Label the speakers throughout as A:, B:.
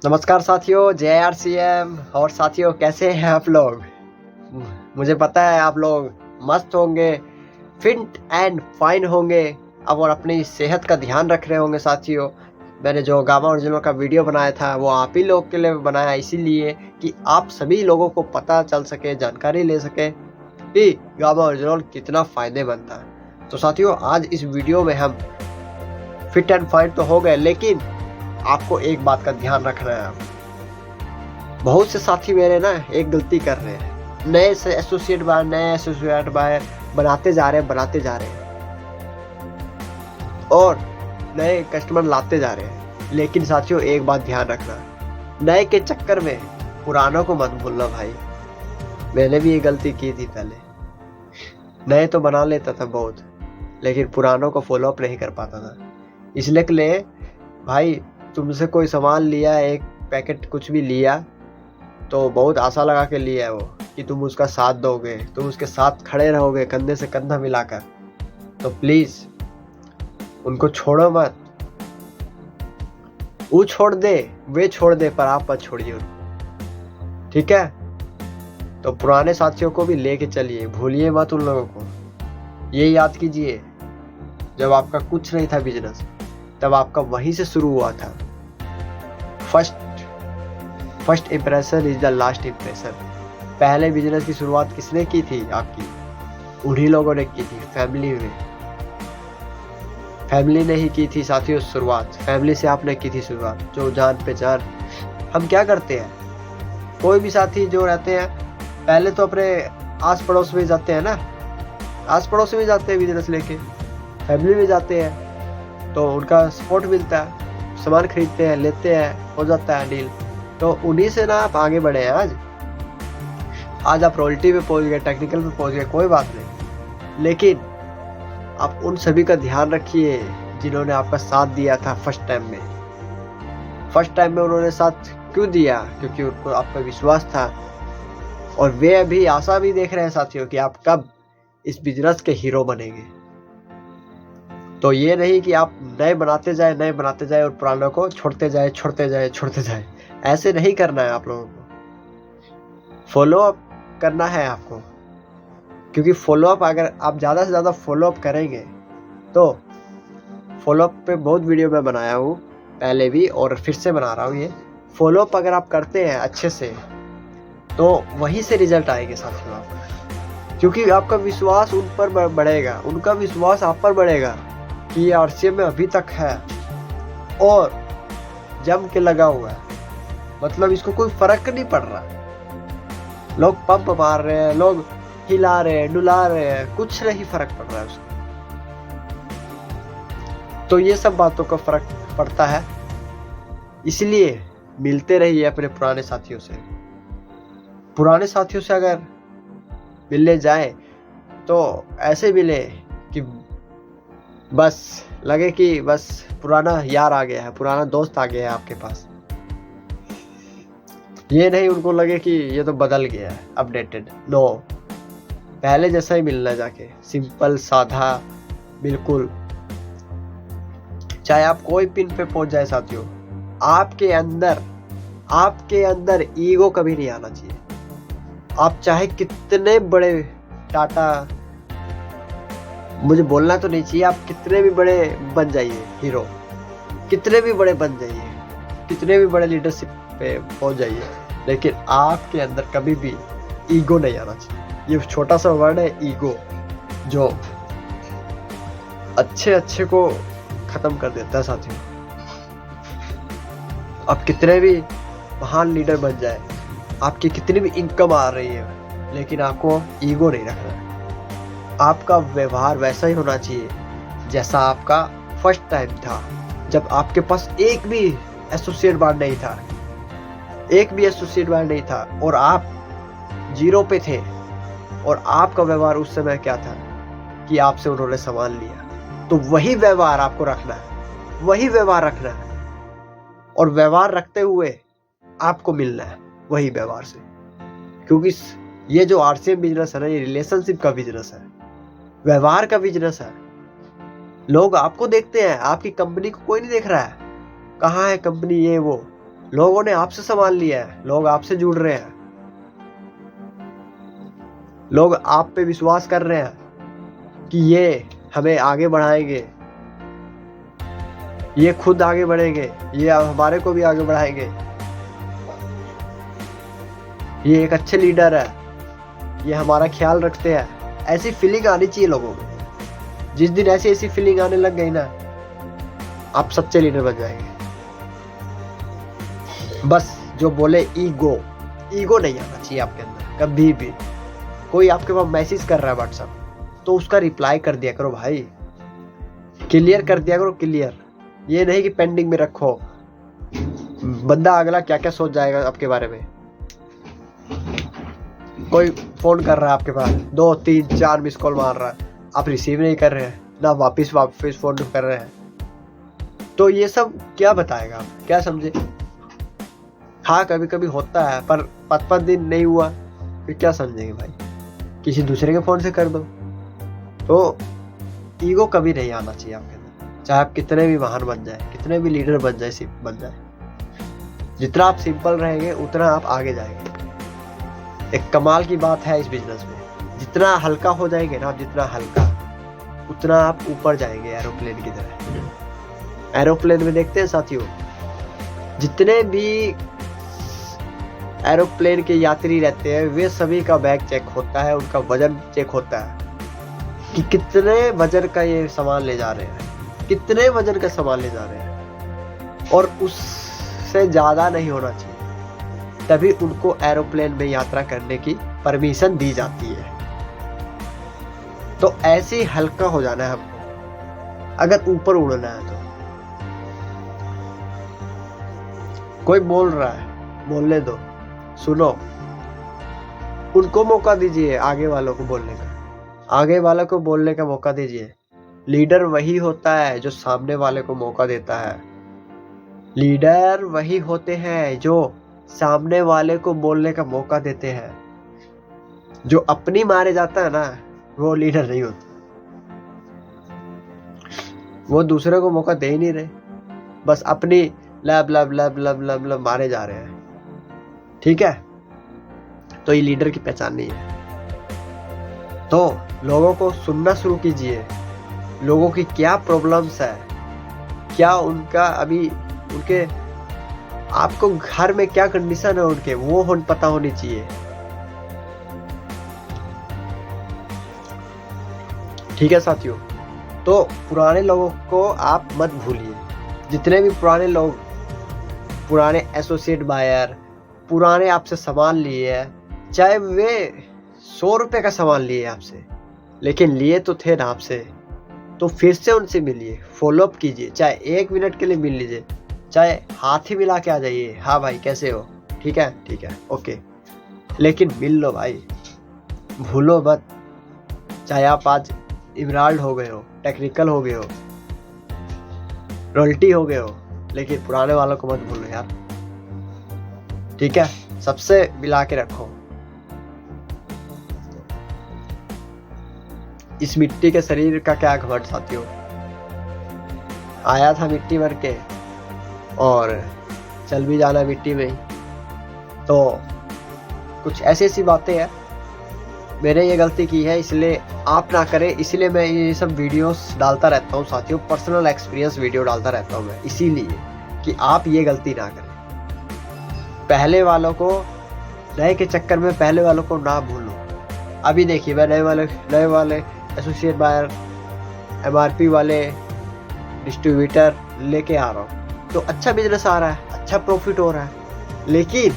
A: नमस्कार साथियों, JRCM। और साथियों, कैसे हैं आप लोग? मुझे पता है आप लोग मस्त होंगे, फिट एंड फाइन होंगे अब और अपनी सेहत का ध्यान रख रहे होंगे। साथियों, मैंने जो गामा ओरिजिनल का वीडियो बनाया था वो आप ही लोग के लिए बनाया, इसीलिए कि आप सभी लोगों को पता चल सके, जानकारी ले सके कि गामा ओरिजिनल कितना फायदेमंद था। तो साथियों, आज इस वीडियो में हम फिट एंड फाइन तो हो गए, लेकिन आपको एक बात का ध्यान रखना है। बहुत से साथी मेरे ना एक गलती कर रहे हैं, नए से एसोसिएट बायर बनाते जा रहे हैं और नए कस्टमर लाते जा रहे हैं। लेकिन साथियों, एक बात ध्यान रखना, नए के चक्कर में पुरानों को मत भूलना भाई। मैंने भी ये गलती की थी पहले, नए तो बना लेता था बहुत, लेकिन पुरानों को फॉलो अप नहीं कर पाता था। इसलिए के लिए भाई, तुमसे कोई सामान लिया, एक पैकेट कुछ भी लिया तो बहुत आशा लगा के लिया है वो कि तुम उसका साथ दोगे, तुम उसके साथ खड़े रहोगे कंधे से कंधा मिलाकर। तो प्लीज उनको छोड़ो मत। वो छोड़ दे, वे छोड़ दे, पर आप मत छोड़िए उनको, ठीक है? तो पुराने साथियों को भी लेके चलिए, भूलिए मत उन लोगों को। ये याद कीजिए, जब आपका कुछ नहीं था बिजनेस, तब आपका वहीं से शुरू हुआ था। First impression is the last impression. पहले बिजनेस की शुरुआत किसने की थी आपकी? उन्हीं लोगों ने की थी, फैमिली में। फैमिली ने ही की थी साथियों शुरुआत, फैमिली से आपने की थी शुरुआत, जो जान पहचान। हम क्या करते हैं, कोई भी साथी जो रहते हैं पहले तो अपने आस पड़ोस में जाते हैं ना, आस पड़ोस में जाते हैं बिजनेस लेके, फैमिली में जाते हैं तो उनका सपोर्ट मिलता है, सामान खरीदते हैं, लेते हैं, हो जाता है डील। तो उन्हीं से ना आप आगे बढ़े हैं। आज आप रॉयल्टी में पहुंच गए, टेक्निकल में पहुंच गए, कोई बात नहीं, लेकिन आप उन सभी का ध्यान रखिए जिन्होंने आपका साथ दिया था फर्स्ट टाइम में। फर्स्ट टाइम में उन्होंने साथ क्यों दिया? क्योंकि उनको आप पे विश्वास था, और वे अभी आशा भी देख रहे हैं साथियों कि आप कब इस बिजनेस के हीरो बनेंगे। तो ये नहीं कि आप नए बनाते जाए और पुरानों को छोड़ते जाए। ऐसे नहीं करना है आप लोगों को, फॉलो अप करना है आपको। क्योंकि फॉलो अप, अगर आप ज़्यादा से ज़्यादा फॉलो अप करेंगे तो फॉलो अप पे बहुत वीडियो मैं बनाया हूँ पहले भी, और फिर से बना रहा हूँ। ये फॉलो अप अगर आप करते हैं अच्छे से तो वहीं से रिजल्ट आएंगे साथियों आपको, क्योंकि आपका विश्वास उन पर बढ़ेगा, उनका विश्वास आप पर बढ़ेगा कि ये RCM में अभी तक है और जम के लगा हुआ है। मतलब इसको कोई फर्क नहीं पड़ रहा, लोग पंप मार रहे हैं, लोग हिला रहे हैं, डुला रहे हैं, कुछ नहीं फर्क पड़ रहा है उसको। तो ये सब बातों का फर्क पड़ता है, इसलिए मिलते रहिए अपने पुराने साथियों से। पुराने साथियों से अगर मिलने जाए तो ऐसे मिले कि बस लगे कि बस पुराना यार आ गया है, पुराना दोस्त आ गया है आपके पास। ये नहीं उनको लगे कि ये तो बदल गया है, अपडेटेड। नो, पहले जैसा ही मिलना जाके, सिंपल साधा बिल्कुल। चाहे आप कोई पिन पे पहुंच जाए साथियों, आपके अंदर ईगो कभी नहीं आना चाहिए। आप चाहे कितने बड़े टाटा, मुझे बोलना तो नहीं चाहिए, आप कितने भी बड़े बन जाइए हीरो, कितने भी बड़े बन जाइए, कितने भी बड़े लीडरशिप पे पहुंच जाइए, लेकिन आपके अंदर कभी भी ईगो नहीं आना चाहिए। ये छोटा सा वर्ड है ईगो, जो अच्छे को खत्म कर देता है साथियों। आप कितने भी महान लीडर बन जाए, आपकी कितनी भी इनकम आ रही है, लेकिन आपको ईगो नहीं रखना है। आपका व्यवहार वैसा ही होना चाहिए जैसा आपका फर्स्ट टाइम था, जब आपके पास एक भी एसोसिएट बार नहीं था, और आप जीरो पे थे, और आपका व्यवहार उस समय क्या था कि आपसे उन्होंने सामान लिया। तो वही व्यवहार आपको रखना है, और व्यवहार रखते हुए आपको मिलना है वही व्यवहार से। क्योंकि ये जो RCM बिजनेस है ना, ये रिलेशनशिप का बिजनेस है, व्यवहार का बिजनेस है। लोग आपको देखते हैं, आपकी कंपनी को कोई नहीं देख रहा है, कहाँ है कंपनी, ये वो। लोगों ने आपसे सामान लिया है, लोग आपसे जुड़ रहे हैं, लोग आप पे विश्वास कर रहे हैं कि ये हमें आगे बढ़ाएंगे, ये खुद आगे बढ़ेंगे, ये हमारे को भी आगे बढ़ाएंगे, ये एक अच्छे लीडर है, ये हमारा ख्याल रखते हैं। ऐसी फीलिंग आनी चाहिए लोगों में। जिस दिन ऐसी फीलिंग आने लग गई ना, आप सच्चे लीडर बन जाएंगे। बस जो बोले ईगो नहीं आना चाहिए आपके अंदर कभी भी। कोई आपके पास मैसेज कर रहा है व्हाट्सएप, तो उसका रिप्लाई कर दिया करो भाई, क्लियर कर दिया करो, क्लियर। ये नहीं कि पेंडिंग में रखो, बंदा अगला क्या क्या सोच जाएगा आपके बारे में। कोई फोन कर रहा है आपके पास, 2 3 4 मिस कॉल मार रहा है, आप रिसीव नहीं कर रहे हैं, ना वापस फोन कर रहे हैं, तो ये सब क्या बताएगा आप, क्या समझे। हाँ कभी कभी होता है, पर 5 दिन नहीं हुआ फिर क्या समझेंगे भाई, किसी दूसरे के फोन से कर दो। तो ईगो कभी नहीं आना चाहिए आपके अंदर, चाहे आप कितने भी महान बन जाए, कितने भी लीडर बन जाए। जितना आप सिंपल रहेंगे उतना आप आगे जाएंगे। एक कमाल की बात है इस बिजनेस में, जितना हल्का हो जाएंगे ना आप, जितना हल्का, उतना आप ऊपर जाएंगे एरोप्लेन की तरह। एरोप्लेन में देखते हैं साथियों, जितने भी एरोप्लेन के यात्री रहते हैं वे सभी का बैग चेक होता है, उनका वजन चेक होता है कि कितने वजन का ये सामान ले जा रहे हैं, कितने वजन का सामान ले जा रहे हैं, और उससे ज्यादा नहीं होना चाहिए, तभी उनको एरोप्लेन में यात्रा करने की परमिशन दी जाती है। तो ऐसे ही हल्का हो जाना है हमको, अगर ऊपर उड़ना है तो। कोई बोल रहा है, बोलने दो, सुनो, उनको मौका दीजिए, आगे वालों को बोलने का, आगे वालों को बोलने का मौका दीजिए। लीडर वही होता है जो सामने वाले को मौका देता है। लीडर वही होते हैं जो सामने वाले को बोलने का मौका देते हैं। जो अपनी मारे जाता है ना, वो लीडर नहीं होता। वो दूसरे को मौका दे ही नहीं रहे, बस अपनी लब लब लब लब लब लब मारे जा रहे हैं। ठीक है, तो ये लीडर की पहचान नहीं है। तो लोगों को सुनना शुरू कीजिए, लोगों की क्या प्रॉब्लम्स है, क्या उनका अभी, उनके, आपको घर में क्या कंडीशन है उनके, वो पता होनी चाहिए। ठीक है साथियों, तो पुराने लोगों को आप मत भूलिए। जितने भी पुराने लोग, पुराने एसोसिएट बायर, पुराने आपसे सामान लिए हैं, चाहे वे 100 रुपए का सामान लिए आपसे, लेकिन लिए तो थे ना आपसे, तो फिर से उनसे मिलिए, फॉलोअप कीजिए, चाहे 1 मिनट के लिए मिल लीजिए, चाहे हाथ ही मिला के आ जाइए, हाँ भाई कैसे हो, ठीक है ओके, लेकिन मिल लो भाई, भूलो मत। चाहे आप आज इमराल्ड हो गए हो, टेक्निकल हो गए हो, रॉयल्टी हो गए हो, लेकिन पुराने वालों को मत भूलो यार। ठीक है, सबसे मिला के रखो। इस मिट्टी के शरीर का क्या घमंड साथियों, आया था मिट्टी भर के और चल भी जाना मिट्टी में ही। तो कुछ ऐसी बातें हैं, मैंने ये गलती की है, इसलिए आप ना करें, इसलिए मैं ये सब वीडियोस डालता रहता हूँ साथियों, पर्सनल एक्सपीरियंस वीडियो डालता रहता हूँ मैं, इसीलिए कि आप ये गलती ना करें। पहले वालों को, नए के चक्कर में पहले वालों को ना भूलो। अभी देखिए, मैं नए वाले एसोसिएट बायर, MRP वाले डिस्ट्रीब्यूटर लेके आ रहा हूँ, तो अच्छा बिजनेस आ रहा है, अच्छा प्रॉफिट हो रहा है, लेकिन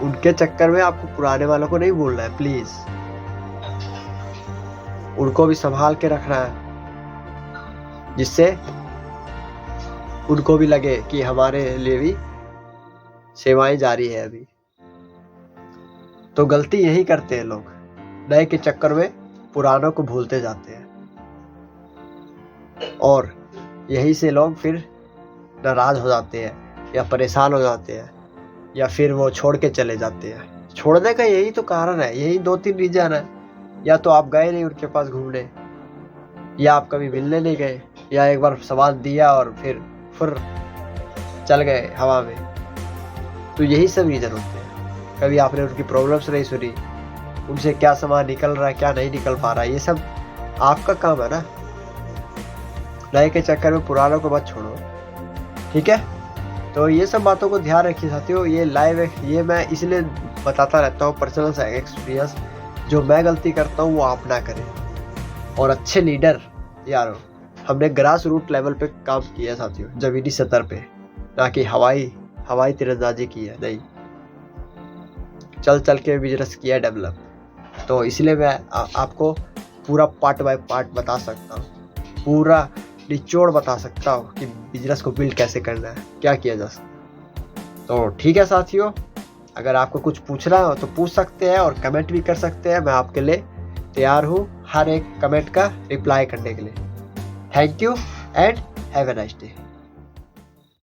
A: उनके चक्कर में आपको पुराने वालों को नहीं भूलना है प्लीज। उनको भी संभाल के रखना है, जिससे उनको भी लगे कि हमारे लिए भी सेवाएं जारी है अभी। तो गलती यही करते हैं लोग, नए के चक्कर में पुरानों को भूलते जाते हैं, और यही से लोग फिर नाराज हो जाते हैं या परेशान हो जाते हैं, या फिर वो छोड़ के चले जाते हैं। छोड़ने का यही तो कारण है, यही 2-3 रीजन है। या तो आप गए नहीं उनके पास घूमने, या आप कभी मिलने नहीं गए, या एक बार सामान दिया और फिर चल गए हवा में। तो यही सब रीज़न होते हैं। कभी आपने उनकी प्रॉब्लम्स नहीं सुनी, उनसे क्या सामान निकल रहा है क्या नहीं निकल पा रहा है, ये सब आपका काम है ना। नए के चक्कर में पुरानों को मत छोड़ो, ठीक है। तो ये सब बातों को ध्यान रखिए साथियों। ये लाइव है, ये मैं इसलिए बताता रहता हूँ, पर्सनल सा एक्सपीरियंस। जो मैं गलती करता हूँ वो आप ना करें। और अच्छे लीडर यार, हमने ग्रास रूट लेवल पे काम किया है साथियों, जमीनी सतह पे, ना कि हवाई तीरंदाजी की है, नहीं, चल चल के बिजनेस किया है डेवलप। तो इसलिए मैं आपको पूरा पार्ट बाय पार्ट बता सकता हूँ, पूरा निचोड़ बता सकता हूँ कि बिजनेस को बिल्ड कैसे करना है, क्या किया जा सकता। तो ठीक है साथियों, अगर आपको कुछ पूछना हो तो पूछ सकते हैं और कमेंट भी कर सकते हैं। मैं आपके लिए तैयार हूँ हर एक कमेंट का रिप्लाई करने के लिए। Thank you and have a nice day.